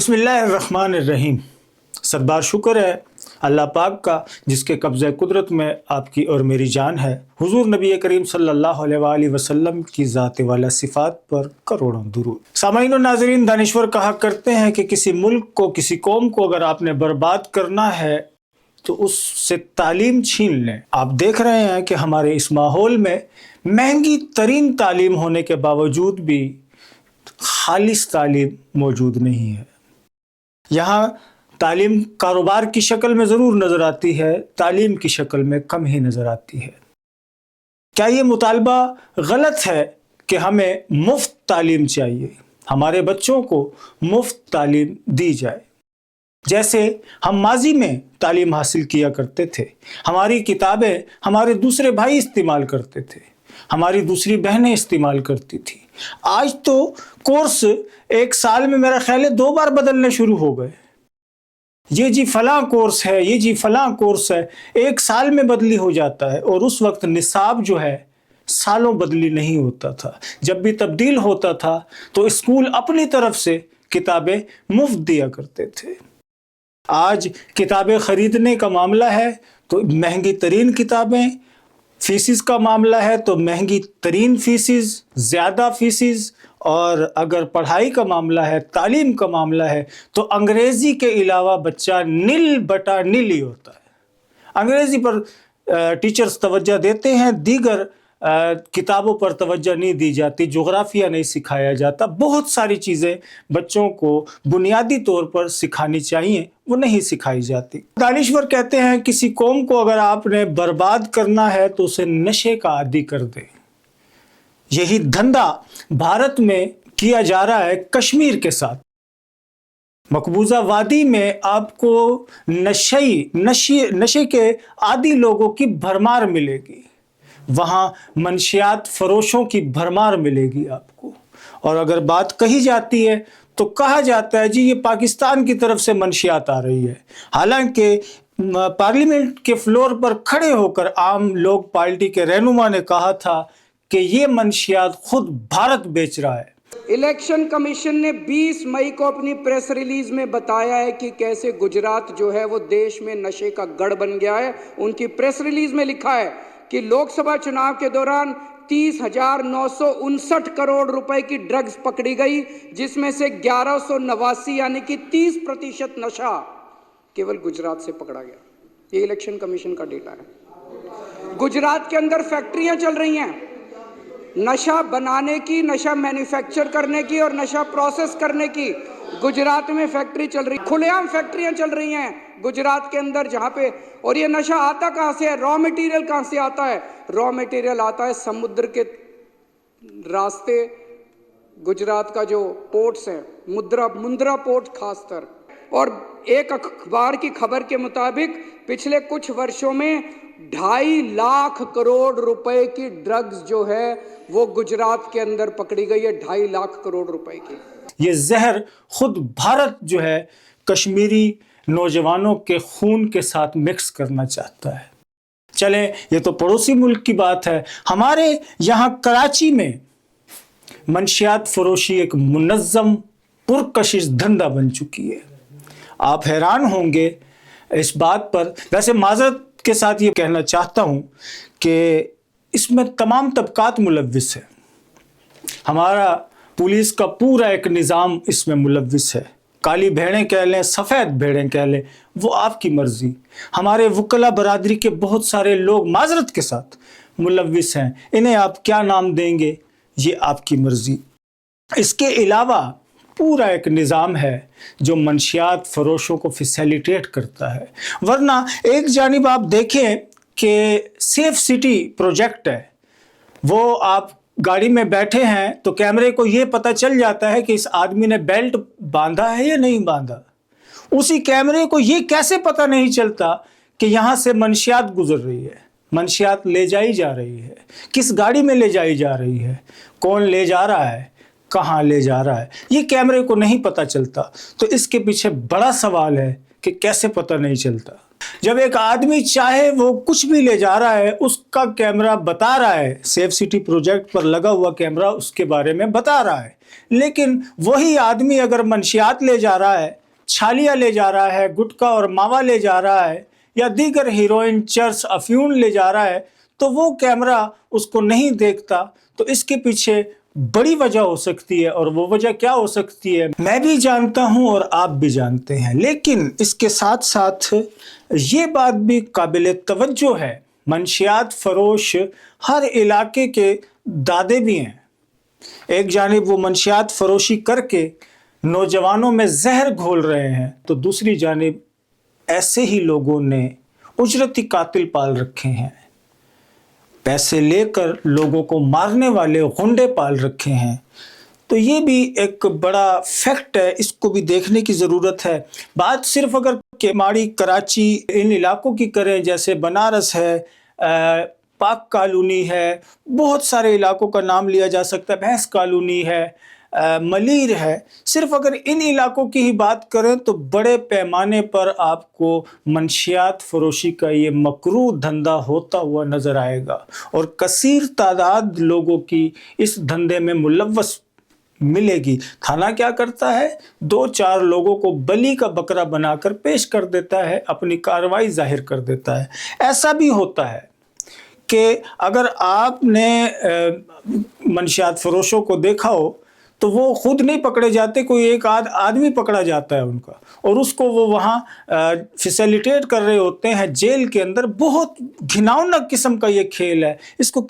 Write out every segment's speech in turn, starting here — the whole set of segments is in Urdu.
بسم اللہ الرحمن الرحیم۔ سربار شکر ہے اللہ پاک کا جس کے قبضہ قدرت میں آپ کی اور میری جان ہے۔ حضور نبی کریم صلی اللہ علیہ وآلہ وسلم کی ذات والا صفات پر کروڑوں درود۔ سامعین و ناظرین، دانشور کہا کرتے ہیں کہ کسی ملک کو، کسی قوم کو اگر آپ نے برباد کرنا ہے تو اس سے تعلیم چھین لیں۔ آپ دیکھ رہے ہیں کہ ہمارے اس ماحول میں مہنگی ترین تعلیم ہونے کے باوجود بھی خالص تعلیم موجود نہیں ہے۔ یہاں تعلیم کاروبار کی شکل میں ضرور نظر آتی ہے، تعلیم کی شکل میں کم ہی نظر آتی ہے۔ کیا یہ مطالبہ غلط ہے کہ ہمیں مفت تعلیم چاہیے؟ ہمارے بچوں کو مفت تعلیم دی جائے، جیسے ہم ماضی میں تعلیم حاصل کیا کرتے تھے۔ ہماری کتابیں ہمارے دوسرے بھائی استعمال کرتے تھے، ہماری دوسری بہنیں استعمال کرتی تھی۔ آج تو کورس ایک سال میں میرا خیال ہے 2 بار بدلنے شروع ہو گئے۔ یہ جی فلاں کورس ہے، یہ جی فلاں کورس ہے، ایک سال میں بدلی ہو جاتا ہے۔ اور اس وقت نصاب جو ہے سالوں بدلی نہیں ہوتا تھا۔ جب بھی تبدیل ہوتا تھا تو اسکول اپنی طرف سے کتابیں مفت دیا کرتے تھے۔ آج کتابیں خریدنے کا معاملہ ہے تو مہنگی ترین کتابیں، فیسز کا معاملہ ہے تو مہنگی ترین فیسز، زیادہ فیسز، اور اگر پڑھائی کا معاملہ ہے، تعلیم کا معاملہ ہے تو انگریزی کے علاوہ بچہ نل بٹا نل ہی ہوتا ہے۔ انگریزی پر ٹیچرز توجہ دیتے ہیں، دیگر کتابوں پر توجہ نہیں دی جاتی، جغرافیہ نہیں سکھایا جاتا۔ بہت ساری چیزیں بچوں کو بنیادی طور پر سکھانی چاہیے، وہ نہیں سکھائی جاتی۔ دانشور کہتے ہیں کسی قوم کو اگر آپ نے برباد کرنا ہے تو اسے نشے کا عادی کر دیں۔ یہی دھندا بھارت میں کیا جا رہا ہے کشمیر کے ساتھ۔ مقبوضہ وادی میں آپ کو نشے کے عادی لوگوں کی بھرمار ملے گی، وہاں منشیات فروشوں کی بھرمار ملے گی آپ کو۔ اور اگر بات کہی جاتی ہے تو کہا جاتا ہے جی یہ پاکستان کی طرف سے منشیات آ رہی ہے، حالانکہ پارلیمنٹ کے فلور پر کھڑے ہو کر عام لوگ پارٹی کے رہنما نے کہا تھا کہ یہ منشیات خود بھارت بیچ رہا ہے۔ الیکشن کمیشن نے 20 مئی کو اپنی پریس ریلیز میں بتایا ہے کہ کیسے گجرات جو ہے وہ دیش میں نشے کا گڑھ بن گیا ہے۔ ان کی پریس ریلیز میں لکھا ہے کہ لوک سبھا چناؤ کے دوران 30,959 کروڑ روپے کی ڈرگز پکڑی گئی، جس میں سے 1189 یعنی کہ 30% نشہ کیول گجرات سے پکڑا گیا۔ یہ الیکشن کمیشن کا ڈیٹا ہے۔ گجرات کے اندر فیکٹریاں چل رہی ہیں نشہ بنانے کی، نشہ مینوفیکچر کرنے کی اور نشہ پروسیس کرنے کی۔ گجرات میں فیکٹری چل رہی، کھلے عام فیکٹریاں چل رہی ہیں گجرات کے اندر، جہاں پہ اور یہ نشہ آتا کہاں سے ہے؟ را میٹیریل کہاں سے آتا ہے؟ را میٹیریل آتا ہے سمندر کے راستے۔ گجرات کا جو پورٹس ہیں، مندرا پورٹ خاص طر، اور ایک اخبار کی خبر کے مطابق پچھلے کچھ ورشوں میں 2.5 لاکھ کروڑ روپے کی ڈرگز جو ہے وہ گجرات کے اندر پکڑی گئی ہے، 2.5 لاکھ کروڑ روپے کی۔ یہ زہر خود بھارت جو ہے کشمیری نوجوانوں کے خون کے ساتھ مکس کرنا چاہتا ہے۔ چلیں یہ تو پڑوسی ملک کی بات ہے، ہمارے یہاں کراچی میں منشیات فروشی ایک منظم پرکشش دھندا بن چکی ہے۔ آپ حیران ہوں گے اس بات پر، ویسے معذرت کے ساتھ یہ کہنا چاہتا ہوں کہ اس میں تمام طبقات ملوث ہیں۔ ہمارا پولیس کا پورا ایک نظام اس میں ملوث ہے، کالی بھیڑیں کہہ لیں، سفید بھیڑیں کہہ لیں، وہ آپ کی مرضی۔ ہمارے وکلا برادری کے بہت سارے لوگ معذرت کے ساتھ ملوث ہیں، انہیں آپ کیا نام دیں گے یہ آپ کی مرضی۔ اس کے علاوہ پورا ایک نظام ہے جو منشیات فروشوں کو فیسیلیٹیٹ کرتا ہے۔ ورنہ ایک جانب آپ دیکھیں کہ سیف سٹی پروجیکٹ ہے، وہ آپ گاڑی میں بیٹھے ہیں تو کیمرے کو یہ پتہ چل جاتا ہے کہ اس آدمی نے بیلٹ باندھا ہے یا نہیں باندھا۔ اسی کیمرے کو یہ کیسے پتہ نہیں چلتا کہ یہاں سے منشیات گزر رہی ہے، منشیات لے جائی جا رہی ہے، کس گاڑی میں لے جائی جا رہی ہے، کون لے جا رہا ہے، کہاں لے جا رہا ہے، یہ کیمرے کو نہیں پتہ چلتا۔ تو اس کے پیچھے بڑا سوال ہے کہ کیسے پتہ نہیں چلتا؟ جب ایک آدمی چاہے وہ کچھ بھی لے جا رہا ہے، اس کا کیمرہ بتا رہا ہے، سیف سٹی پروجیکٹ پر لگا ہوا کیمرہ اس کے بارے میں بتا رہا ہے، لیکن وہی آدمی اگر منشیات لے جا رہا ہے، چھالیاں لے جا رہا ہے، گٹکا اور ماوا لے جا رہا ہے، یا دیگر ہیروئن، چرس، افیون لے جا رہا ہے، تو وہ کیمرہ اس کو نہیں دیکھتا۔ تو اس کے پیچھے بڑی وجہ ہو سکتی ہے، اور وہ وجہ کیا ہو سکتی ہے میں بھی جانتا ہوں اور آپ بھی جانتے ہیں، لیکن اس کے ساتھ ساتھ یہ بات بھی قابل توجہ ہے، منشیات فروش ہر علاقے کے دادے بھی ہیں۔ ایک جانب وہ منشیات فروشی کر کے نوجوانوں میں زہر گھول رہے ہیں، تو دوسری جانب ایسے ہی لوگوں نے اجرتی قاتل پال رکھے ہیں، پیسے لے کر لوگوں کو مارنے والے غنڈے پال رکھے ہیں۔ تو یہ بھی ایک بڑا فیکٹ ہے، اس کو بھی دیکھنے کی ضرورت ہے۔ بات صرف اگر کیماڑی، کراچی، ان علاقوں کی کریں، جیسے بنارس ہے، پاک کالونی ہے، بہت سارے علاقوں کا نام لیا جا سکتا ہے، بھینس کالونی ہے، ملیر ہے، صرف اگر ان علاقوں کی ہی بات کریں تو بڑے پیمانے پر آپ کو منشیات فروشی کا یہ مکروہ دھندا ہوتا ہوا نظر آئے گا، اور کثیر تعداد لوگوں کی اس دھندے میں ملوث ملے گی۔ تھانہ کیا کرتا ہے؟ 2-4 لوگوں کو بلی کا بکرا بنا کر پیش کر دیتا ہے، اپنی کارروائی ظاہر کر دیتا ہے۔ ایسا بھی ہوتا ہے کہ اگر آپ نے منشیات فروشوں کو دیکھا ہو تو وہ خود نہیں پکڑے جاتے، کوئی ایک آدمی پکڑا جاتا ہے ان کا، اور اس کو وہ وہاں فیسیلیٹیٹ کر رہے ہوتے ہیں جیل کے اندر۔ بہت گھناؤنا قسم کا یہ کھیل ہے، اس کو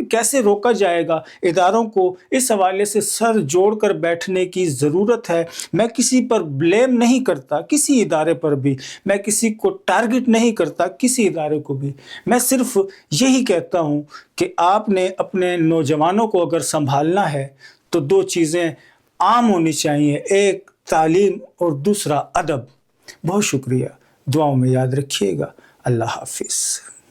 کیسے روکا جائے گا؟ اداروں کو اس حوالے سے سر جوڑ کر بیٹھنے کی ضرورت ہے۔ میں کسی پر بلیم نہیں کرتا، کسی ادارے پر بھی، میں کسی کو ٹارگٹ نہیں کرتا، کسی ادارے کو بھی، میں صرف یہی کہتا ہوں کہ آپ نے اپنے نوجوانوں کو اگر سنبھالنا ہے تو 2 چیزیں عام ہونی چاہیے، ایک تعلیم اور دوسرا ادب۔ بہت شکریہ، دعاؤں میں یاد رکھیے گا۔ اللہ حافظ۔